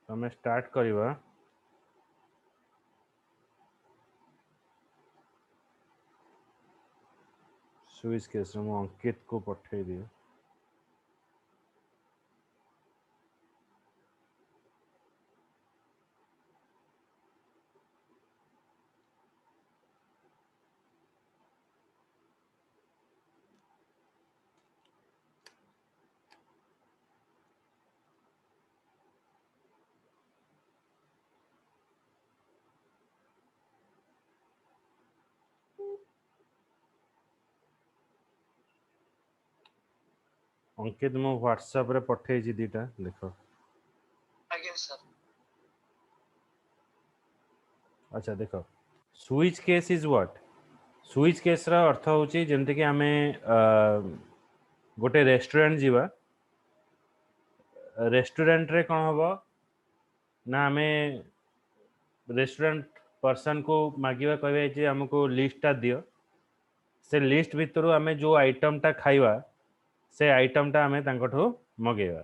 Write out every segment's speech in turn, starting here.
तो हमें स्टार्ट करवा स्विच केस मु अंकित को पठे दिए। अंकित मु व्हाट्सएप रे पठे दीटा देख। आज्ञा सर। अच्छा देख switch case is what switch case रा अर्थ होची जेमते कि हमें गोटे रेस्टोरेंट जीवा रेस्टोरेंट रे कौन हबो ना हमें रेस्टोरेंट पर्सन को मागिवा कहबे जे हमको लिस्ट टा दियो से लिस्ट भितरु हमें जो आइटम टा खाइबा से आइटम टा हमें तांकठो मगेवा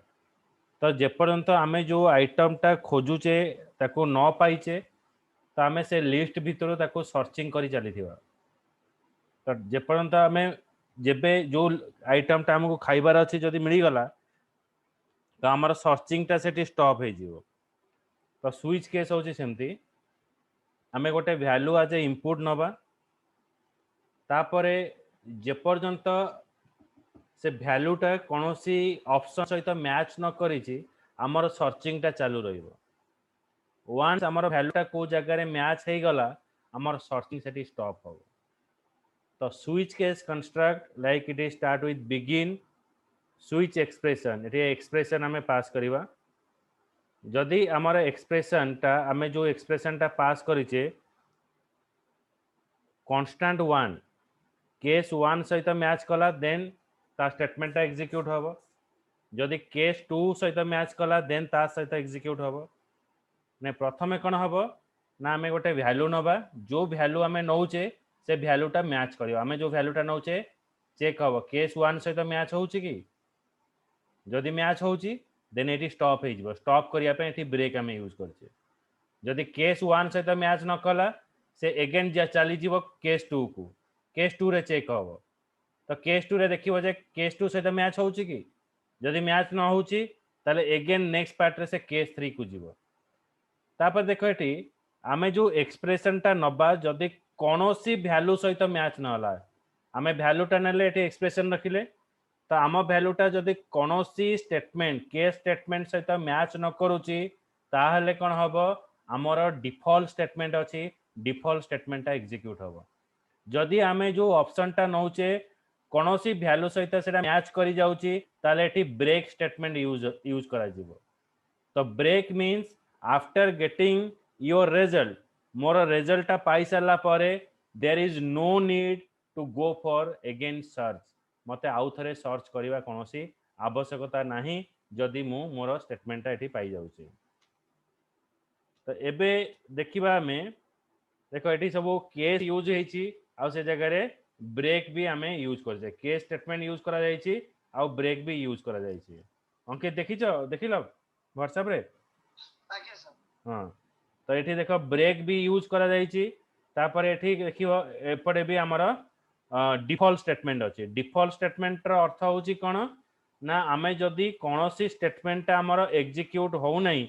तो जेपर्यंत आमे जो आइटम टा खोजुचे ताको न पाइचे तो आमे से लिस्ट भितर ताको सर्चिंग करी चली थिबा तो जेपर्यंत आमे जेबे जो आइटम टा हमको खाइबार अछि जदी मिली गला तो हमर सर्चिंग टा सेठी स्टॉप हे जिवो तो स्विच केस होची सेमती आमे गोटे वैल्यू आज इनपुट नबा तापरे जेपर्यंत से वैल्यू टा कोनोसी ऑप्शन सहित मैच न करिछि हमर सर्चिंग टा चालू रहिबो वंस हमर वैल्यू टा को जगह रे मैच हे गला हमर सर्चिंग सेठी स्टॉप हो तो switch case construct like it is start with begin switch expression eighty expression हमें पास करिवा जदि हमर एक्सप्रेशन टा हमें जो एक्सप्रेशन टा पास करिचे कांस्टेंट 1 केस 1 सहित मैच कला देन ता स्टेटमेंट टा एग्जीक्यूट होबो जदि केस 2 सहित मैच कला देन ता सहित एग्जीक्यूट होबो ने प्रथमे कोन हबो ना हमें गोटे वैल्यू नबा जो वैल्यू हमें नौचे से वैल्यू टा मैच करियो हमें जो वैल्यू टा नौचे चेक हबो केस 1 सहित मैच होउची कि जदि मैच होउची देन एटी स्टॉप हे जिवो स्टॉप करिया पे एटी ब्रेक हमें यूज करछे जदि केस 1 सहित मैच न कला से अगेन जा चली जीवो केस 2 को केस 2 रे चेक हबो तो केस 2 रे देखिबो जे केस 2 सहित मैच होउची कि जदि मैच न होउची ताले अगेन नेक्स्ट पार्ट रे से केस 3 को जीवो तापर देखो एटी आमे जो एक्सप्रेशन टा नबा जदि कोनोसी वैल्यू सहित मैच न होला आमे वैल्यू टा नेले एटी एक्सप्रेशन रखिले तो आम वैल्यू टा जदि कोनोसी स्टेटमेंट केस स्टेटमेंट सहित मैच न करूची ताहले कोन हबो हमर डिफॉल्ट स्टेटमेंट अछि डिफॉल्ट स्टेटमेंट टा एग्जीक्यूट हबो जदि आमे जो ऑप्शन टा नौचे कोनोसी वैल्यू सहित सेटा मैच करी जाउची ताले एटी ब्रेक स्टेटमेंट यूज करा जिवो तो break means after getting your result मोर रिजल्ट टा पाई साला परे there is no need to go for again search मते आउ थरे सर्च करिवा कोनोसी आवश्यकता नाही जदि मु मोर स्टेटमेंट टा एठी पाई जाउची तो एबे देखिबा हमें देखो एठी सब केस यूज हेची आ से जगह रे ब्रेक भी हमें यूज करछे केस स्टेटमेंट यूज करा जायछि आ ब्रेक भी यूज करा जायछि अंकित देखिछो देखिलो व्हाट्सएप रे आज्ञा सर। हां तो एठी देखो ब्रेक भी यूज करा जायछि तापर एठी देखिबो एपटे भी हमर डिफॉल्ट स्टेटमेंट अछि डिफॉल्ट स्टेटमेंट रो अर्थ होछि कोन ना आमे जदी कोनोसी स्टेटमेंट हमर एग्जीक्यूट हो नै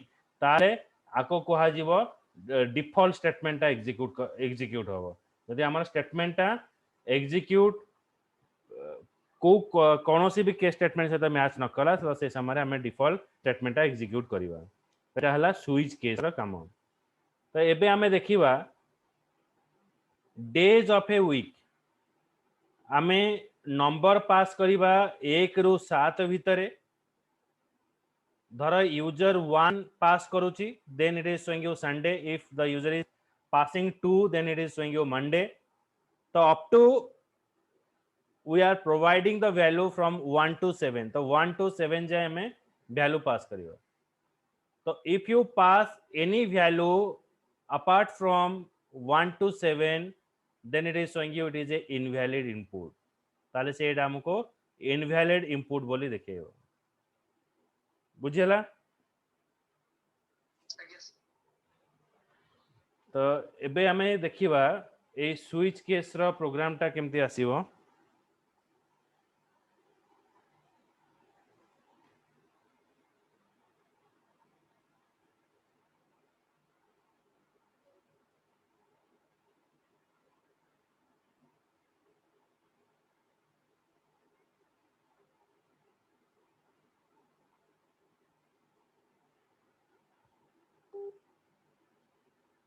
तारे आको कोहा जीवो डिफॉल्ट स्टेटमेंट एग्जीक्यूट होबो जदी हमर स्टेटमेंट एग्जीक्यूट को कोनोसी भी केस स्टेटमेंट से मैच न कला तो से समय हमें डिफॉल्ट स्टेटमेंट एग्जीक्यूट करबा एटा हला स्विच केस रो काम तो एबे हमें देखिबा डेज ऑफ ए वीक आमे नंबर पास करिबा 1 रु 7 भितरे धर यूजर 1 पास करूची then it is showing you Sunday if the user is passing 2 then it is showing you Monday so up to we are providing the value from 1 to 7 तो 1 to 7 जाए हमें वैल्यू पास करियो तो if you pass any value apart from 1 to 7 then it is showing you it is a invalid input ताले से एटा हमको invalid input बोली देखेयो बुझियला तो एबे आमे देखिबा ए स्विच केस रो प्रोग्राम टा केमती आसीबो।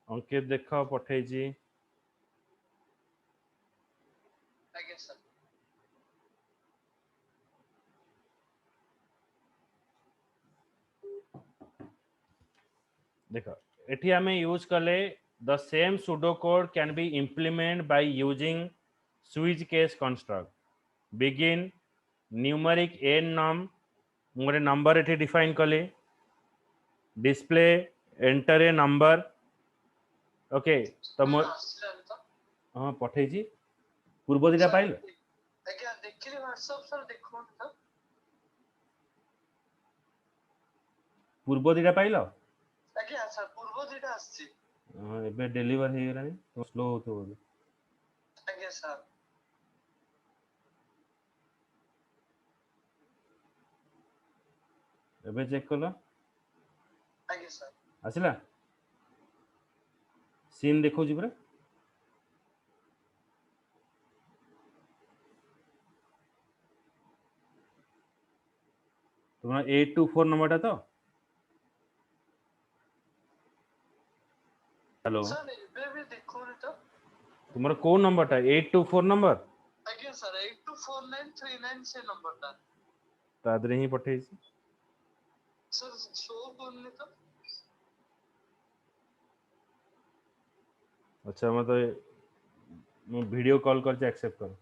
अंकित देखो पठे जी। आज्ञा सर। देखो एठी हमें यूज करले the same pseudo code can be implement by using switch case construct begin numeric n num मोरे नंबर एठी डिफाइन कले display enter a number okay तो मो ଆସିଲାନି ତ हां पठे जी पूर्व दिटा पाइल ଆଜ୍ଞା ଦେଖିଲି WhatsApp sir ଦେଖୁନି ତ पूर्व दिटा पाइल ଆଜ୍ଞା sir ପୂର୍ବ ଦିଟା ଆସିଛି एबे डेलीवर हे गलानी तो स्लो होतो बोले ଆଜ୍ଞା sir एबे चेक कलो ଆଜ୍ଞା sir आसिला सीन देखो जी पूरा तुम्हारा 824 नंबर टा तो हेलो sir ଏବେ ବି ଦେଖୁନି ତ तुम्हारा कोन नंबर टा 824 नंबर ଆଜ୍ଞା sir 824939 ସେ ନମ୍ବରଟା तादरे ही पठे sir ଶୋ କରୁନି ତ अच्छा मतलब मैं वीडियो कॉल करके एक्सेप्ट करो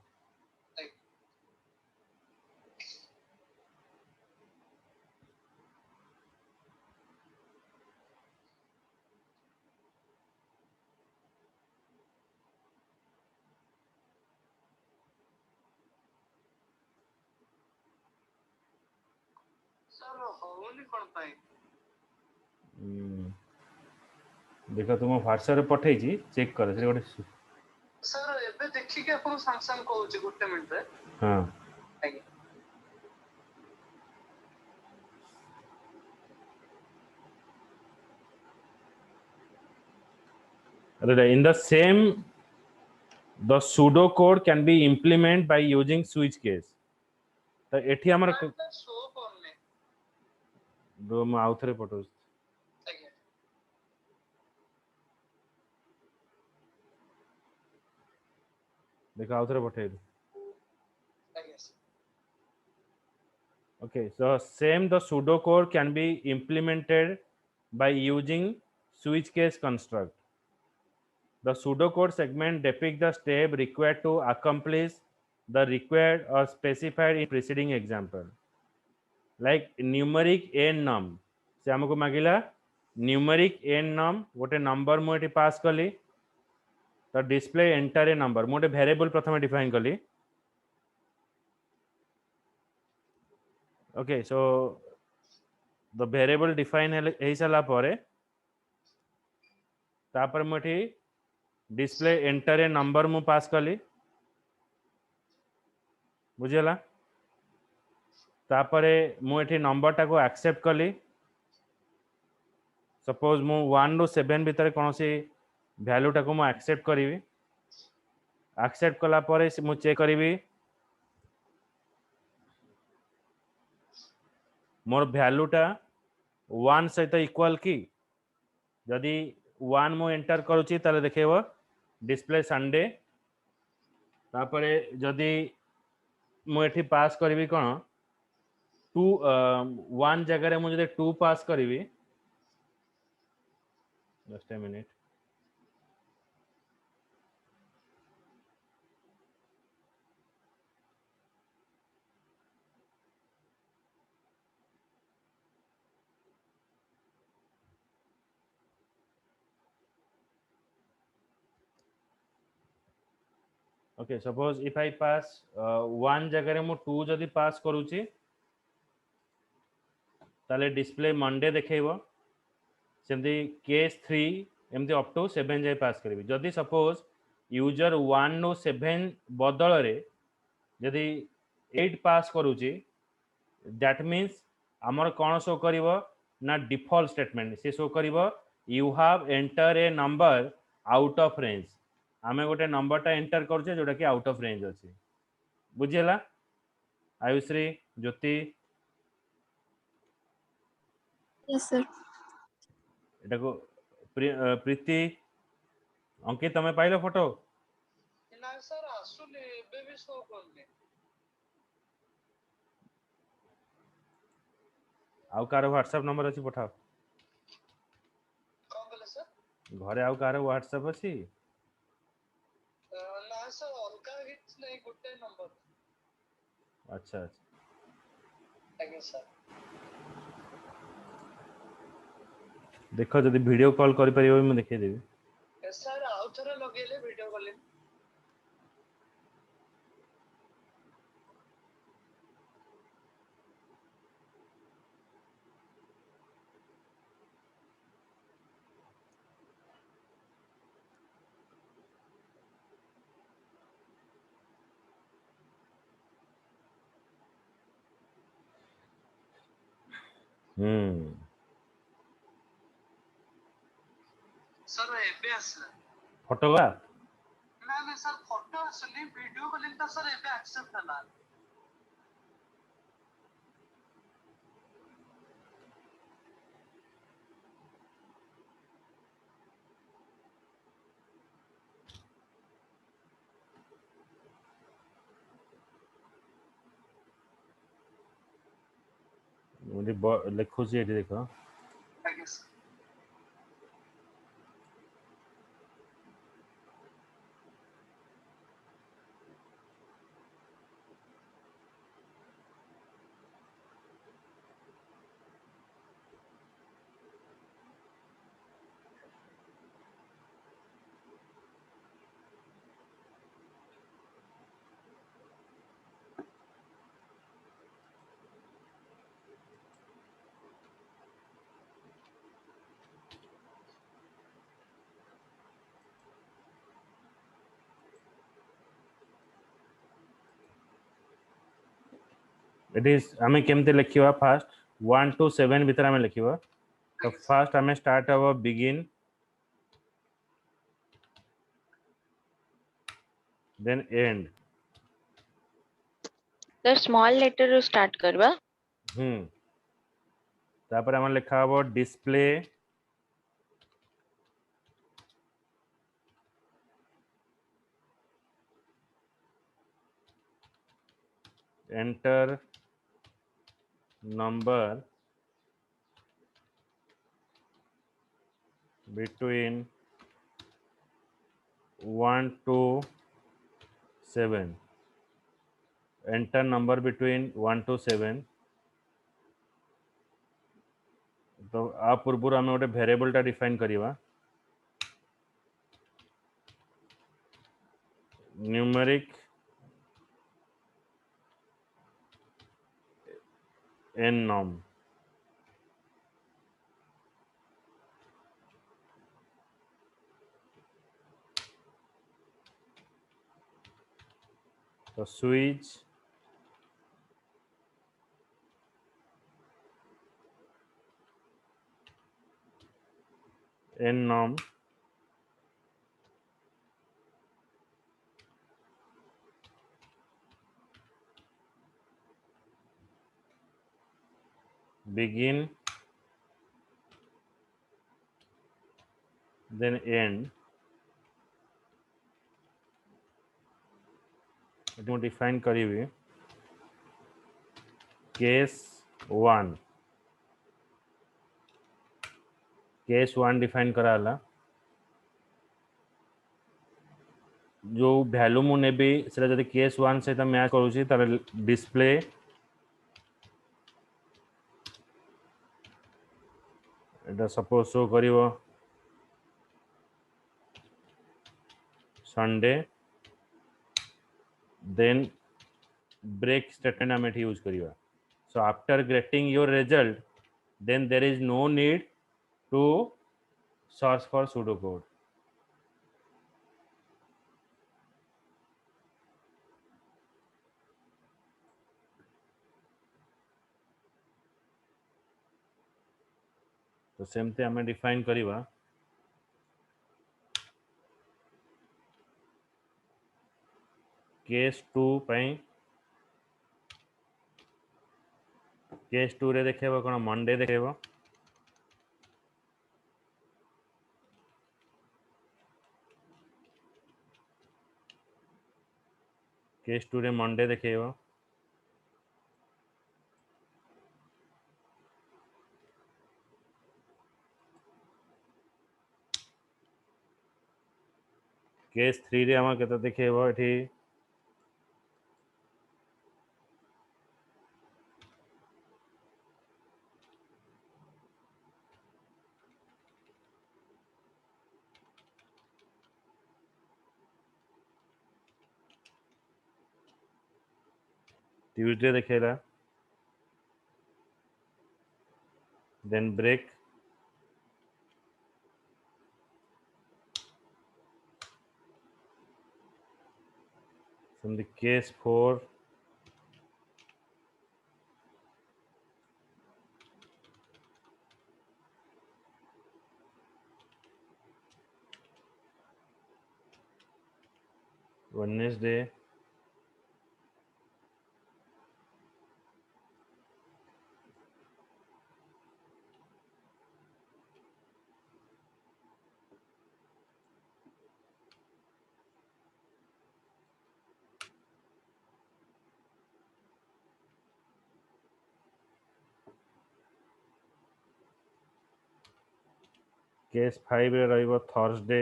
sir ହଉନି କଣ ପାଇଁ देखो तुम व्हाट्सएप रे पठे चेक कर से गोटे sir ଏବେ ଦେଖିକି ଆପଣଙ୍କୁ ସାଙ୍ଗେ ସାଙ୍ଗେ କହୁଛି ଗୋଟେ ମିନିଟରେ हां ଆଜ୍ଞା in the same the pseudo code can be implemented by using switch case तो एठी हमर ଶୋ କରୁନି दो म आउथरे पठो ଆଜ୍ଞା देखो आउथरे पठे ଆଜ୍ଞା sir okay so same the pseudo code can be implemented by using switch case construct the pseudocode segment depicts the step required to accomplish the required or specified in preceding example like numeric n num से हमको मागिला numeric n num गोटे number मु eighty पास कली तो display enter a number मु गोटे variable प्रथम define कली okay so the variable define हे साला परे तापर मु एटी डिस्प्ले एंटर ए नंबर मु पास कली बुझिला तापर मु एटी नंबर टा को एक्सेप्ट कली सपोज मु 1 रो 7 भीतर कौन सी वैल्यू टा को मु एक्सेप्ट करी एक्सेप्ट कला परे मु चेक करी मोर वैल्यू टा 1 सहित इक्वल की जदि 1 मु एंटर करूची ताले देखेबो डिस्प्ले संडे तापरे जदि मु एठी पास करबी कोन 2 1 जगह रे मु जदि 2 पास करबी just a minute okay suppose if I pass 1 जगह रे मु 2 जदि पास करूची ताले डिस्प्ले मंडे देखेबो सेमती केस 3 एमती अप टू 7 जाए पास करी जदि सपोज यूजर 1 नु 7 बदल रे जदि 8 पास करूची दैट मीन्स आमर कौन शो करिवो ना डिफॉल्ट स्टेटमेंट से शो करिवो you have enter a number out of range आमे गोटे नंबरटा एंटर करछे जोटा कि आउट ऑफ रेंज अछि बुझिला आयुश्री ज्योति Yes, sir. एटा को प्रीति अंकित तमे पाइलो फोटो ना सर आसुनी एबे भी शो करनी आउ कार व्हाट्सएप नंबर अछि पठाओ कौन बोले सर घरे आउ कार व्हाट्सएप अछि ना सर अलगा हिट नहीं गुटे नंबर अच्छा अच्छा आगे सर देखो जदि वीडियो कॉल करि परिबो मैं देखै देबी सर आउ थरे लगेले वीडियो कॉलिंग सर एबे आसला फोटोग्राफ ना ना सर फोटो आसुनी वीडियो कॉलिंग तो सर एबे एक्सेप्ट होला मुझे लिखुची एठी देखो आगे सर इट इज हमें केमते लिखिवा फास्ट 1 to 7 भीतर हमें लिखिवा तो फास्ट हमें स्टार्ट हबो begin then end sir small letter रो स्टार्ट करवा तापर हमें लिखा हबो display enter number between 1 to 7 enter number between 1 to 7 तो आ पूर्व आम गोटे वेरिएबल टा डिफाइन करिवा न्यूमेरिक enum तो switch enum begin then end ये डिफाइन करी केस 1 डिफाइन कराला जो वैल्यू मु नेबी सेटा जदि केस 1 सहित मैच करूची तार डिस्प्ले एटा सपोज शो करिवो संडे then break statement हम एठी यूज करिवा so after getting your result then there is no need to search for pseudocode. तो सेमती आम डिफाइन करवा केस 2 केस 2 रे देखेबो कोन मंडे देखेबो केस 2 रे मंडे देखेबो केस 3 रे हम केते देखेबो एठी ट्यूसडे देखेला then break from the case 4 Wednesday case 5 रे रहइबो थर्सडे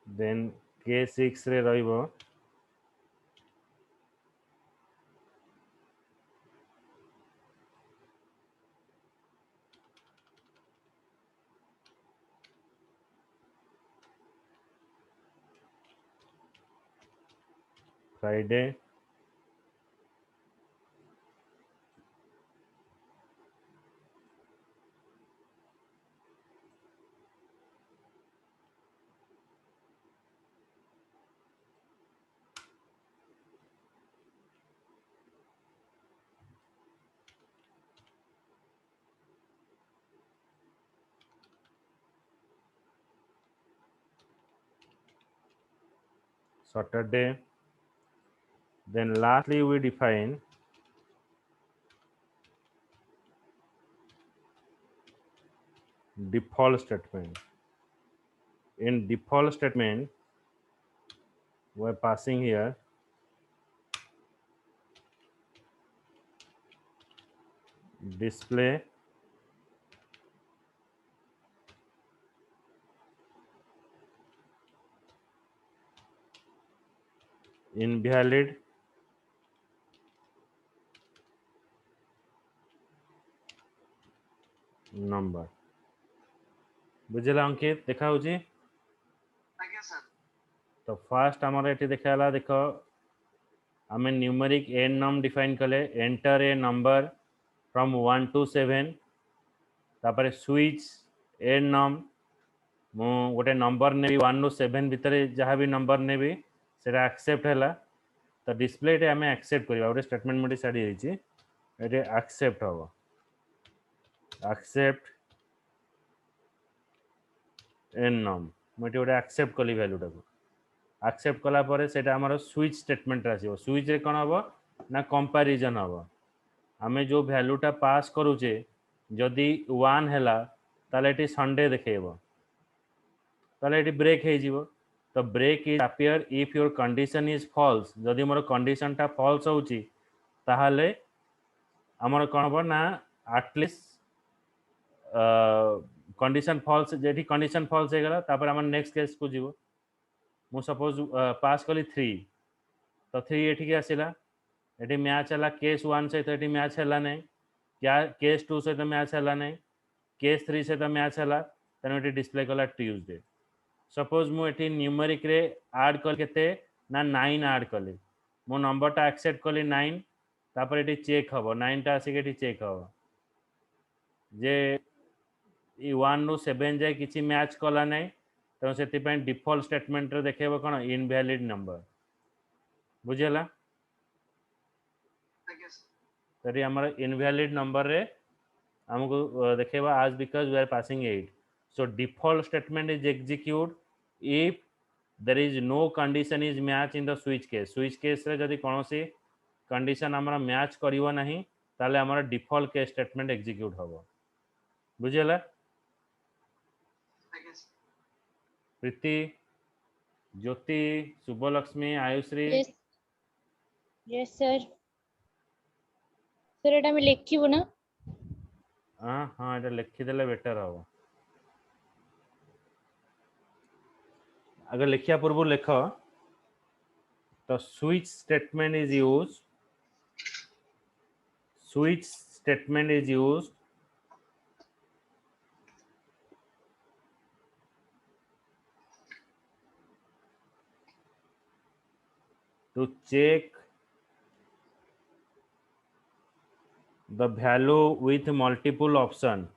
देन केस 6 रे रहइबो Friday Saturday. Then lastly we define default statement. In default statement we're passing here display invalid number बुझला अंकित देखा होची आज्ञा सर तो फर्स्ट हमर एठी देखाला देखो हमें न्यूमेरिक एन नम डिफाइन कले enter a number from 1 to 7 तापर स्विच एन नम मु गोटे नंबर नेबी 1 ରୁ 7 भितरे जहाँ भी नंबर नेबी सेटा एक्सेप्ट हैला तो डिस्प्ले टे हमें एक्सेप्ट करबा गोटे स्टेटमेंट मोडी साडी हेची एटे एक्सेप्ट हो एक्सेप्ट एन नम मोटी गोटे एक्सेप्ट कली वैल्यू टाको एक्सेप्ट कला परे सेटा हमर स्विच स्टेटमेंट आसीबो स्विच रे कोन हबो ना कंपैरिजन हबो हमें जो वैल्यूटा पास करूचे जदि 1 हैला ताले एटी संडे देखेबो ताले एटी ब्रेक हे जीवो तो break is appear if your condition is false जदि मोर कंडीशन टा फॉल्स होउची ताहाले हमर कोन हबो ना एटलीस्ट कंडीशन फॉल्स जेठी कंडीशन फॉल्स हे गला तापर हमर नेक्स्ट केस को जीवो मु सपोज पास कली 3 तो 3 एठी आसिला एठी मैच हला केस 1 सहित एठी मैच हला नहीं क्या केस 2 सहित मैच हला नहीं केस 3 सहित मैच हला तेणु एठी डिस्प्ले कला ट्यूसडे सपोज मु एठी न्यूमेरिक रे ऐड कर केते ना 9 ऐड कली मो नंबर टा एक्सेप्ट कली 9 तापर एठी चेक हबो 9 टा आसी एठी चेक हबो जे 1 नु 7 जाय किछि मैच कला नहीं तेणु से डिफॉल्ट स्टेटमेंट रे देखेबो कोन इनवैलिड नंबर बुझेला आज्ञा सर तरी हमर इनवैलिड नंबर रे हमको देखेबा आज because we are passing 8 so default statement is execute if there is no condition is match in the switch case रे जदि कोनोसी कंडीशन हमरा मैच करिवो नहीं ताले हमरा डिफॉल्ट केस स्टेटमेंट एग्जीक्यूट हबो बुझेला आज्ञा sir Preeti Jyoti Shubhalakshmi Ayushree Yes, yes, sir. Sir, এটা আমি লিখিব না? हाँ हाँ এটা लिखि देले बेटर हबो अगर लिखिया पूर्व लेख तो switch statement is used to check the value with multiple option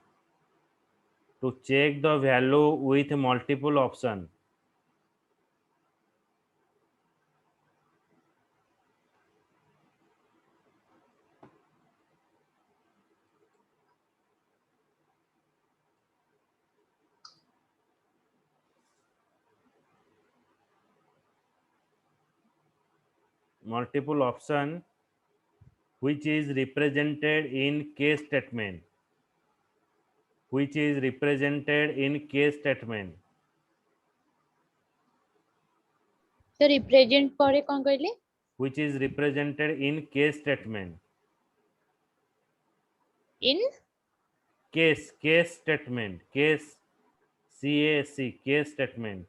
which is represented in case statement Sir, represent পরে কোন কইলে? which is represented in case statement In case statement case case statement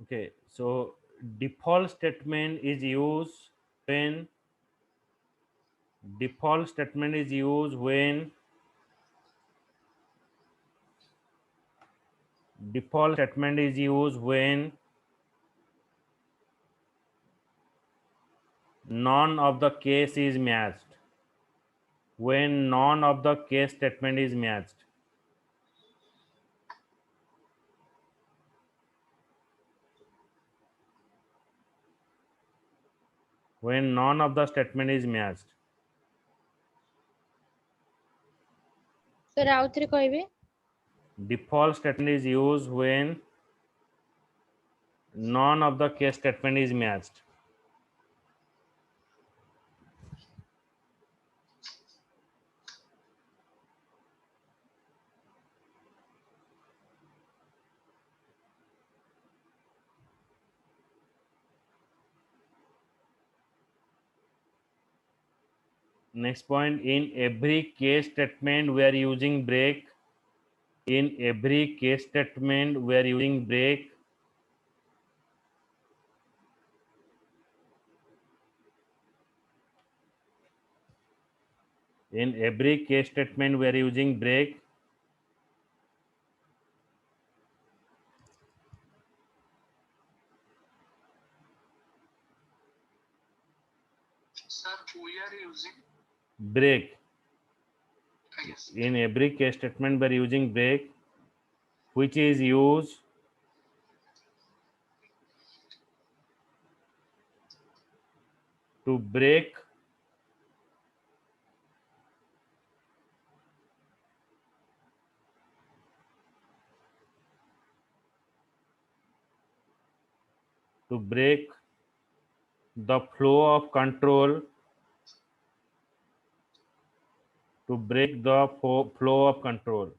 okay so default statement is used when default statement is used when default statement is used when none of the case is matched when none of the case statement is matched when none of the statement is matched sir ଆଉ ଥରେ କହିବେ? default statement is used when none of the case statement is matched next point in every case statement we are using break in every case statement we are using break in every case statement we are using break sir we are using break आज्ञा sir in every case statement we are using break which is used to break the flow of control to break the flow of control.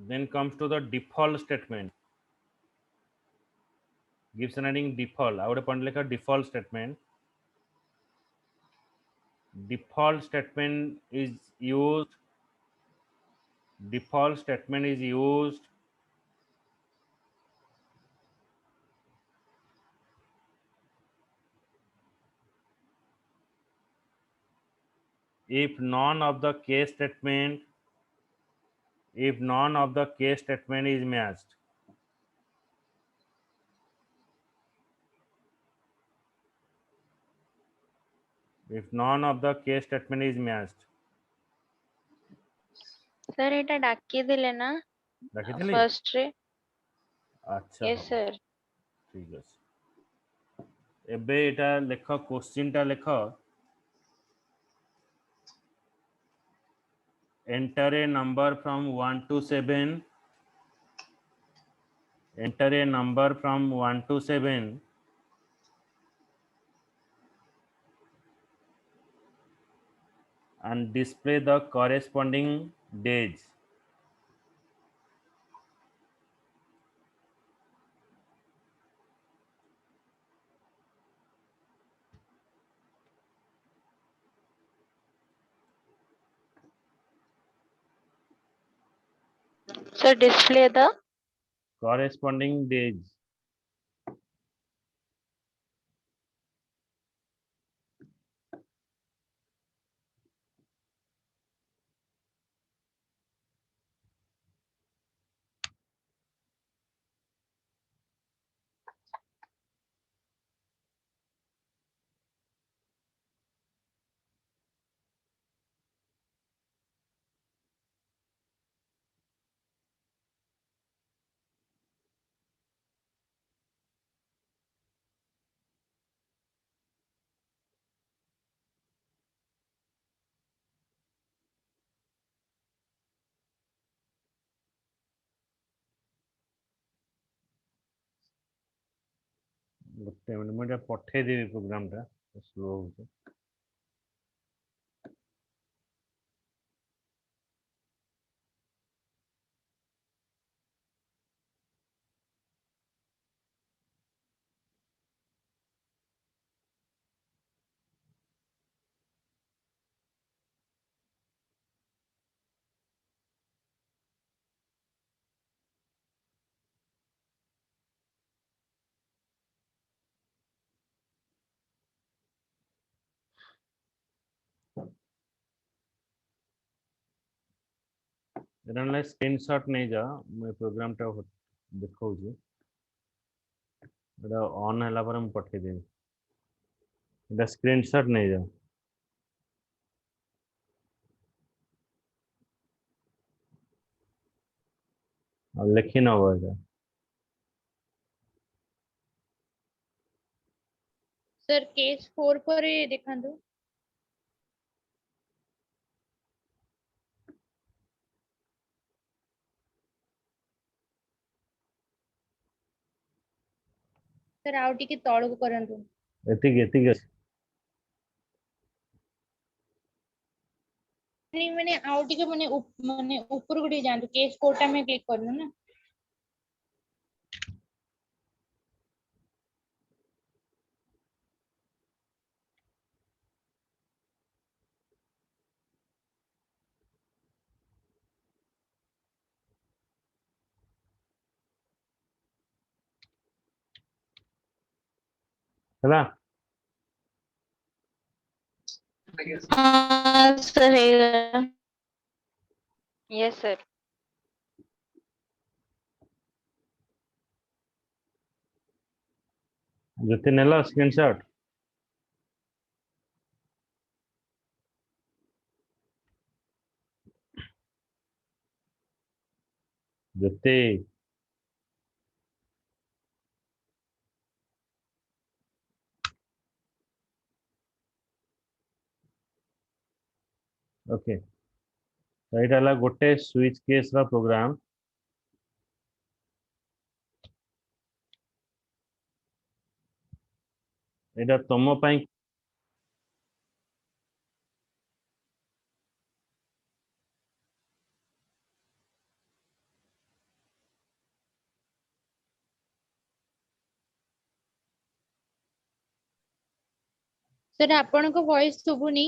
Then comes to the default statement. Gives an heading default. I would like a default statement. Default statement is used. Default statement is used if none of the case statement is matched. If none of the case statement is matched. sir eta ଡାକି ଦେଲେ ନା ରଖିଥିଲି? first ରେ ଆଚ୍ଛା yes ହଉ, sir ଠିକ ଅଛି। ଏବେ ଏଟା ଲେଖ, क्वेश्चन ଟା ଲେଖ, enter a number from 1 to 7, enter a number from 1 to 7 and display the corresponding days. sir display the Corresponding days. ଗୋଟେ ମିନିଟ୍, ମୁଁ ଏଟା ପଠେଇଦେବି ପ୍ରୋଗ୍ରାମଟା, ସ୍ଲୋ ହଉଛି। ଏଟା ନହେଲେ ସ୍କ୍ରିନଶଟ ନେଇଯାଅ, ମୁଁ ଏ ପ୍ରୋଗ୍ରାମଟା ଦେଖଉଛି, ଏଟା ଅନ୍ ହେଲା ପରେ ମୁଁ ପଠେଇଦେବି, ଏଟା ସ୍କ୍ରିନଶଟ ନେଇଯାଅ। ଆଉ ଲେଖି ନବ ଏଟା। सर केस 4 पर ଦେଖାନ୍ତୁ। सर ଆଉ ଟିକେ ତଳକୁ କରନ୍ତୁ। ଏତିକି ଅଛି। ମାନେ ଆଉ ଟିକେ ମାନେ ଉପରକୁ ଟିକେ ଯାଆନ୍ତୁ, କେସ୍ କୋଡଟା ଆମେ କ୍ଲିକ୍ କରନୁ ନା। ହେଲା? sir ହେଇଗଲା yes sir ଜ୍ୟୋତି ନେଲ ସ୍କ୍ରିନଶଟ? ଜ୍ୟୋତି ओके तो एटा ला गोटे स्विच केस रा प्रोग्राम एटा तुम पाई सर आपनको वॉइस सुबुनी।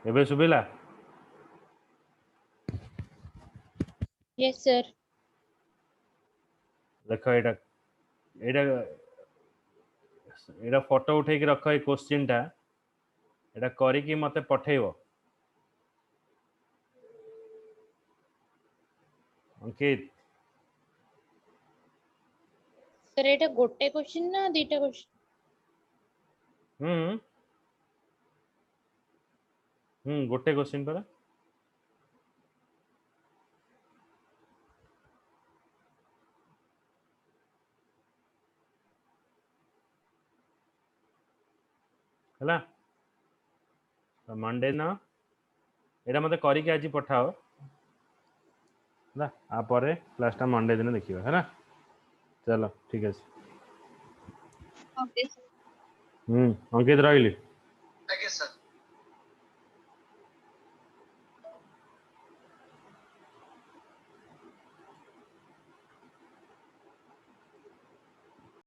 एबे सुबिला यस सर। देख एटा एटा एटा फोटो उठे के रख ए क्वेश्चन टा एटा करी कि मते पठेइबो अंकित सर एटा गोटे क्वेश्चन ना दीटा क्वेश्चन? गोटे क्वेश्चन पर हला तो मंडे ना एटा मते करी के आज पठाओ हला आ परे क्लास टा मंडे दिन देखिबा है ना चलो ठीक है Okay. Ankit रहिली Thank you, sir.